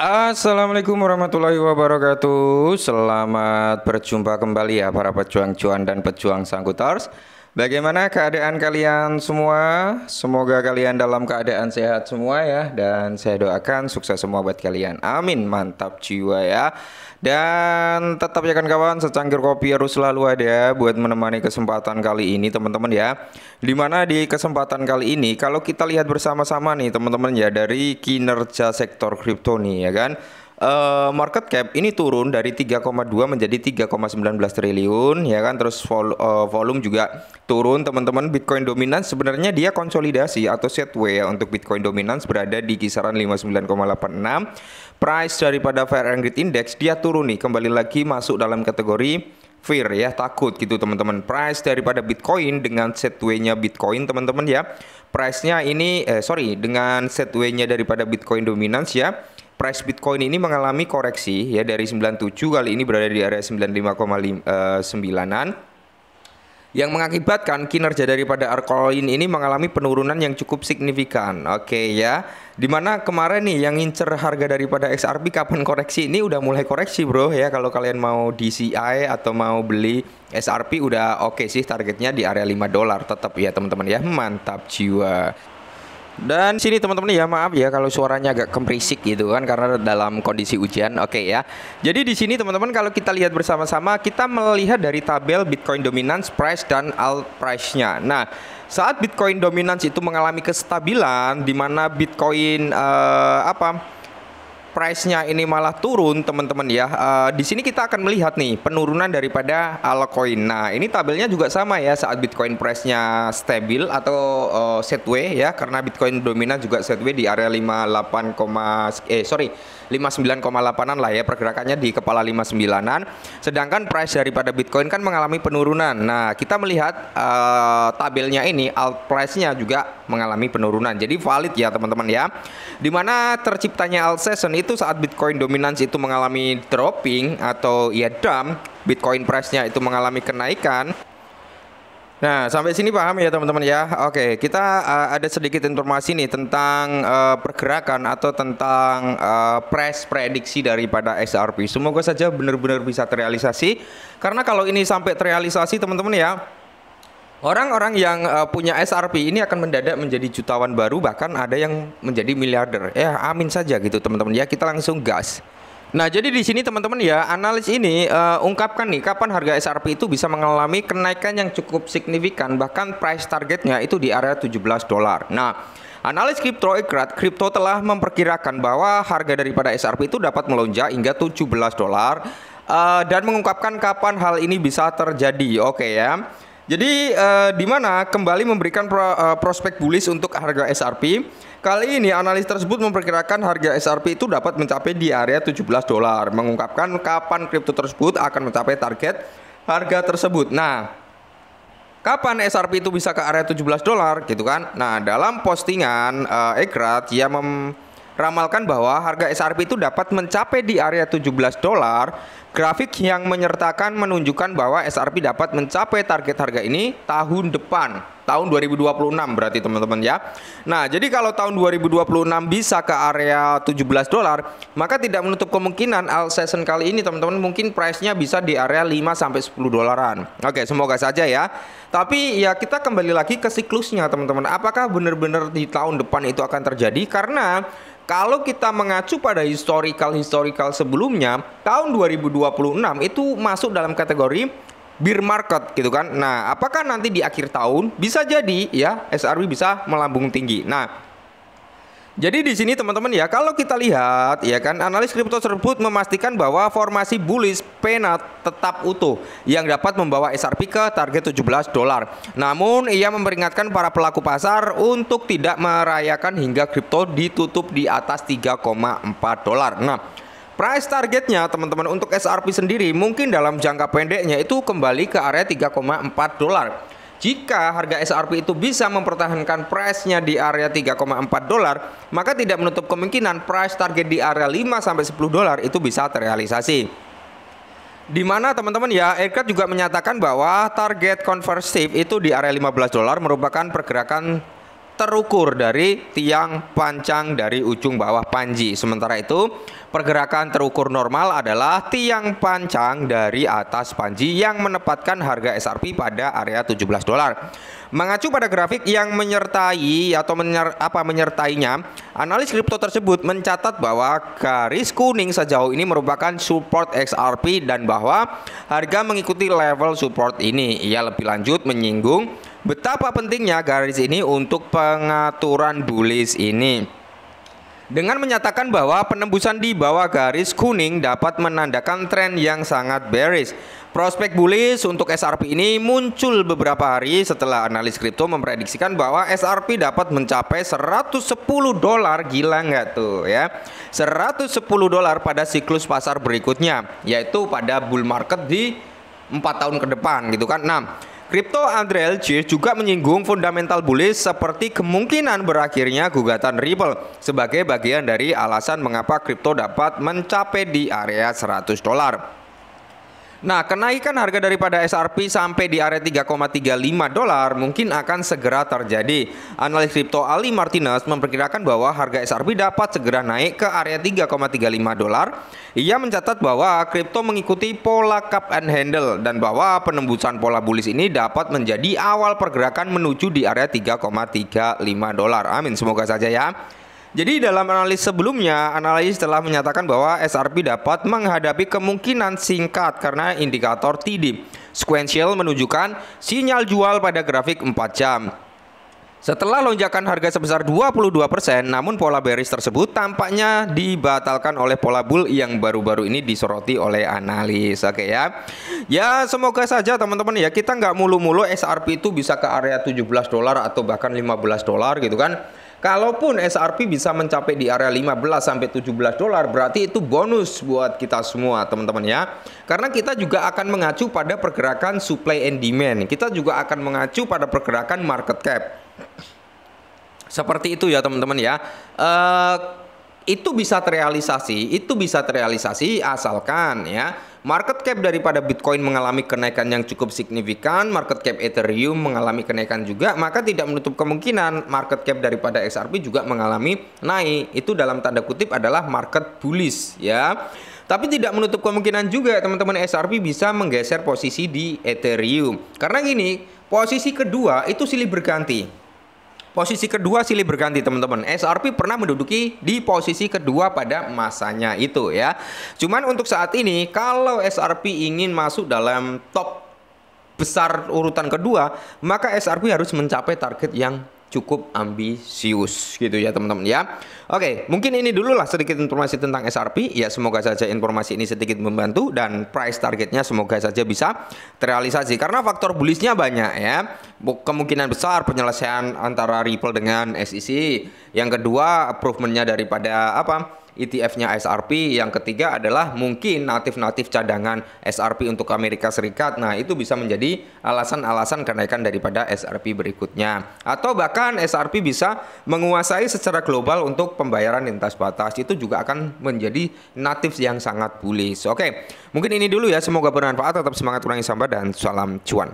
Assalamualaikum warahmatullahi wabarakatuh. Selamat berjumpa kembali ya para pejuang cuan dan pejuang sangkuters. Bagaimana keadaan kalian semua? Semoga kalian dalam keadaan sehat semua ya. Dan saya doakan sukses semua buat kalian. Amin, mantap jiwa ya. Dan tetap ya kan kawan, secangkir kopi harus selalu ada buat menemani kesempatan kali ini teman-teman ya. Dimana di kesempatan kali ini kalau kita lihat bersama-sama nih teman-teman ya, dari kinerja sektor kripto nih ya kan, market cap ini turun dari 3,2 menjadi 3,19 triliun ya kan. Terus volume juga turun teman-teman. Bitcoin dominance sebenarnya dia konsolidasi atau sideways ya, untuk Bitcoin dominance berada di kisaran 59,86. Price daripada Fear and Greed Index dia turun nih, kembali lagi masuk dalam kategori fear ya, takut gitu teman-teman. Price daripada Bitcoin dengan setway-nya Bitcoin teman-teman ya, price-nya ini dengan setway-nya daripada Bitcoin dominance ya, price Bitcoin ini mengalami koreksi ya, dari 97 kali ini berada di area 95,9an, yang mengakibatkan kinerja daripada altcoin ini mengalami penurunan yang cukup signifikan. Oke ya, dimana kemarin nih yang ngincer harga daripada XRP kapan koreksi, ini udah mulai koreksi bro ya. Kalau kalian mau DCI atau mau beli XRP udah oke sih, targetnya di area $5 tetap ya teman-teman ya, mantap jiwa. Dan sini teman-teman ya, maaf ya kalau suaranya agak kemrisik gitu kan, karena dalam kondisi hujan. Oke ya. Jadi di sini teman-teman kalau kita lihat bersama-sama, kita melihat dari tabel Bitcoin dominance, price dan alt price-nya. Nah, saat Bitcoin dominance itu mengalami kestabilan, di mana Bitcoin price-nya ini malah turun teman-teman ya. Di sini kita akan melihat nih penurunan daripada altcoin. Nah, ini tabelnya juga sama ya, saat Bitcoin price-nya stabil atau sideways ya, karena Bitcoin dominan juga sideways di area 59,8an lah ya, pergerakannya di kepala 59an. Sedangkan price daripada Bitcoin kan mengalami penurunan. Nah, kita melihat tabelnya ini alt price-nya juga mengalami penurunan. Jadi valid ya teman-teman ya. Dimana terciptanya alt session itu saat Bitcoin dominance itu mengalami dropping atau ya dump, Bitcoin price-nya itu mengalami kenaikan. Nah, sampai sini paham ya teman-teman ya. Oke, kita ada sedikit informasi nih tentang pergerakan atau tentang price prediksi daripada XRP. Semoga saja benar-benar bisa terrealisasi, karena kalau ini sampai terrealisasi teman-teman ya, orang-orang yang punya XRP ini akan mendadak menjadi jutawan baru, bahkan ada yang menjadi miliarder. Ya, amin saja gitu teman-teman ya. Kita langsung gas. Nah, jadi di sini teman-teman ya, analis ini ungkapkan nih kapan harga XRP itu bisa mengalami kenaikan yang cukup signifikan, bahkan price targetnya itu di area $17. Nah, analis kripto telah memperkirakan bahwa harga daripada XRP itu dapat melonjak hingga $17 dan mengungkapkan kapan hal ini bisa terjadi. Oke ya. Jadi di mana kembali memberikan prospek bullish untuk harga XRP. Kali ini analis tersebut memperkirakan harga XRP itu dapat mencapai di area $17, mengungkapkan kapan kripto tersebut akan mencapai target harga tersebut. Nah, kapan XRP itu bisa ke area $17 gitu kan? Nah, dalam postingan Egrat ia meramalkan bahwa harga XRP itu dapat mencapai di area $17. Grafik yang menyertakan menunjukkan bahwa XRP dapat mencapai target harga ini tahun depan, tahun 2026 berarti teman-teman ya. Nah, jadi kalau tahun 2026 bisa ke area $17, maka tidak menutup kemungkinan alt session kali ini teman-teman mungkin price-nya bisa di area 5-10 dolaran. Oke, semoga saja ya. Tapi ya kita kembali lagi ke siklusnya teman-teman. Apakah benar-benar di tahun depan itu akan terjadi? Karena kalau kita mengacu pada historical sebelumnya, tahun 2026 itu masuk dalam kategori bear market gitu kan. Nah, apakah nanti di akhir tahun bisa jadi ya XRP bisa melambung tinggi. Nah, jadi di sini teman-teman ya, kalau kita lihat ya kan, analis kripto tersebut memastikan bahwa formasi bullish pennant tetap utuh yang dapat membawa XRP ke target $17. Namun ia memperingatkan para pelaku pasar untuk tidak merayakan hingga kripto ditutup di atas $3,4. Nah, price targetnya teman-teman untuk XRP sendiri mungkin dalam jangka pendeknya itu kembali ke area $3,4. Jika harga XRP itu bisa mempertahankan price-nya di area $3,4, maka tidak menutup kemungkinan price target di area $5-10 itu bisa terrealisasi. Di mana teman-teman ya, Egrat juga menyatakan bahwa target konversif itu di area $15 merupakan pergerakan terukur dari tiang pancang dari ujung bawah panji. Sementara itu, pergerakan terukur normal adalah tiang pancang dari atas panji yang menempatkan harga SRP pada area 17 dolar. Mengacu pada grafik yang menyertai atau menyertainya, analis kripto tersebut mencatat bahwa garis kuning sejauh ini merupakan support XRP dan bahwa harga mengikuti level support ini. Ia lebih lanjut menyinggung betapa pentingnya garis ini untuk pengaturan bullish ini, dengan menyatakan bahwa penembusan di bawah garis kuning dapat menandakan tren yang sangat bearish. Prospek bullish untuk SRP ini muncul beberapa hari setelah analis kripto memprediksikan bahwa SRP dapat mencapai 110 dolar. Gila nggak tuh ya? 110 dolar pada siklus pasar berikutnya, yaitu pada bull market di 4 tahun ke depan gitu kan. Nah, Kripto Andrei Elchir juga menyinggung fundamental bullish seperti kemungkinan berakhirnya gugatan Ripple sebagai bagian dari alasan mengapa kripto dapat mencapai di area 100 dolar. Nah, kenaikan harga daripada SRP sampai di area 3,35 dolar mungkin akan segera terjadi. Analis kripto Ali Martinez memperkirakan bahwa harga SRP dapat segera naik ke area 3,35 dolar. Ia mencatat bahwa kripto mengikuti pola cup and handle dan bahwa penembusan pola bullish ini dapat menjadi awal pergerakan menuju di area 3,35 dolar. Amin, semoga saja ya. Jadi dalam analis sebelumnya, analis telah menyatakan bahwa SRP dapat menghadapi kemungkinan singkat karena indikator TD sequential menunjukkan sinyal jual pada grafik 4 jam. Setelah lonjakan harga sebesar 22%, namun pola bearish tersebut tampaknya dibatalkan oleh pola bull yang baru-baru ini disoroti oleh analis. Oke ya. Ya, semoga saja teman-teman ya, kita nggak mulu-mulu SRP itu bisa ke area 17 dolar atau bahkan 15 dolar gitu kan. Kalaupun SRP bisa mencapai di area 15 sampai 17 dolar, berarti itu bonus buat kita semua, teman-teman ya. Karena kita juga akan mengacu pada pergerakan supply and demand. Kita juga akan mengacu pada pergerakan market cap. Seperti itu ya, teman-teman ya. Itu bisa terrealisasi asalkan ya market cap daripada Bitcoin mengalami kenaikan yang cukup signifikan, market cap Ethereum mengalami kenaikan juga, maka tidak menutup kemungkinan market cap daripada XRP juga mengalami naik. Itu dalam tanda kutip adalah market bullish ya. Tapi tidak menutup kemungkinan juga teman-teman SRP bisa menggeser posisi di Ethereum. Karena gini, posisi kedua itu silih berganti. Posisi kedua silih berganti teman-teman. SRP pernah menduduki di posisi kedua pada masanya itu ya. Cuman untuk saat ini kalau SRP ingin masuk dalam top besar urutan kedua, maka SRP harus mencapai target yang cukup ambisius gitu ya teman-teman ya. Oke, mungkin ini dulu lah sedikit informasi tentang SRP ya. Semoga saja informasi ini sedikit membantu dan price targetnya semoga saja bisa terrealisasi karena faktor bullishnya banyak ya. Kemungkinan besar penyelesaian antara Ripple dengan SEC. Yang kedua, approvementnya daripada ETF-nya SRP. Yang ketiga adalah mungkin natif-natif cadangan SRP untuk Amerika Serikat. Nah, itu bisa menjadi alasan-alasan kenaikan daripada SRP berikutnya. Atau bahkan SRP bisa menguasai secara global untuk pembayaran lintas batas. Itu juga akan menjadi natif yang sangat bullish. Oke, mungkin ini dulu ya. Semoga bermanfaat. Tetap semangat, kurangi sampah, dan salam cuan.